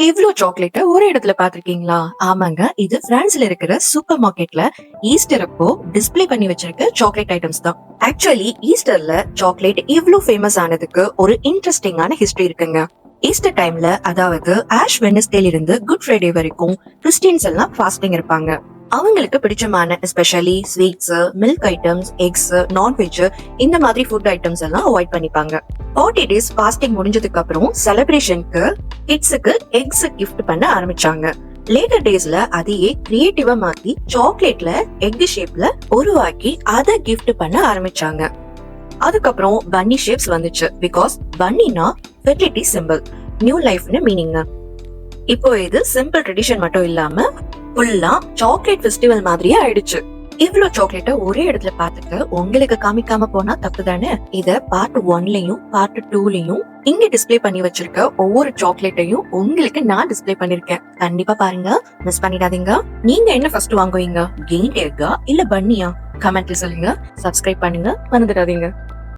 இவ்ளோ சாக்லேட்ட ஒரே இடத்துல பாத்திருக்கீங்களா? ஆமாங்க, இது பிரான்ஸ்ல இருக்கிற சூப்பர் மார்க்கெட்ல ஈஸ்டர் அப்போ டிஸ்ப்ளே பண்ணி வச்சிருக்க சாக்லேட் ஐட்டம்ஸ் தான். ஆக்சுவலி ஈஸ்டர்ல சாக்லேட் இவ்ளோ ஃபேமஸ் ஆனதுக்கு ஒரு இன்ட்ரெஸ்டிங்கான ஹிஸ்டரி இருக்குங்க. ஈஸ்டர் டைம்ல, அதாவது ஆஷ் வெட்னஸ்டேல இருந்து குட் ஃப்ரைடே வரைக்கும் கிறிஸ்டியன்ஸ் எல்லாம் ஃபாஸ்டிங் இருப்பாங்க. அவங்களுக்கு பிடிச்சமான especially sweets, milk items, X, non veg இந்த மாதிரி ஃபுட் ஐட்டம்ஸ் எல்லாம் அவாய்ட் பண்ணிப்பாங்க. 40 டேஸ் ஃபாஸ்டிங் முடிஞ்சதுக்கு அப்புறம் செலிப்ரேஷனுக்கு கிட்ஸுக்கு எக்ஸ் கிஃப்ட் பண்ண ஆரம்பிச்சாங்க. லேட்டர் டேஸ்ல அதையே கிரியேட்டிவா மாத்தி சாக்லேட்ல எக் ஷேப்ல உருவாக்கி அதை கிஃப்ட் பண்ண ஆரம்பிச்சாங்க. அதுக்கப்புறம் பன்னி ஷேப்ஸ் வந்துச்சு. பிகாஸ் பன்னினா ஃபெர்டிலிட்டி சிம்பிள், நியூ லைஃப்னு மீனிங். இப்போ இது சிம்பிள் ட்ரெடிஷன் மட்டும் இல்லாம ஃபுல்லா சாக்லேட் ஃபெஸ்டிவல் மாதிரியே ஆயிடுச்சு. இவ்ளோ சாக்லேட்ட ஒரே இடத்துல பாத்துட்டு உங்களுக்கு காமிக்காம போனா தப்பு தானே. இத பார்ட் 1லயும் பார்ட் 2லயும் இங்க டிஸ்ப்ளே பண்ணி வச்சிருக்க ஒவ்வொரு சாக்லேட்டையும் உங்களுக்கு நான் டிஸ்ப்ளே பண்ணிருக்கேன். கண்டிப்பா பாருங்க, மிஸ் பண்ணிடாதீங்க. நீங்க என்ன ஃபர்ஸ்ட் வாங்குவீங்க, கெயின்ட் எக்கா இல்ல பன்னியா? கமெண்ட்ல சொல்லுங்க. சப்ஸ்கிரைப் பண்ணுங்க, மறந்துடாதீங்க.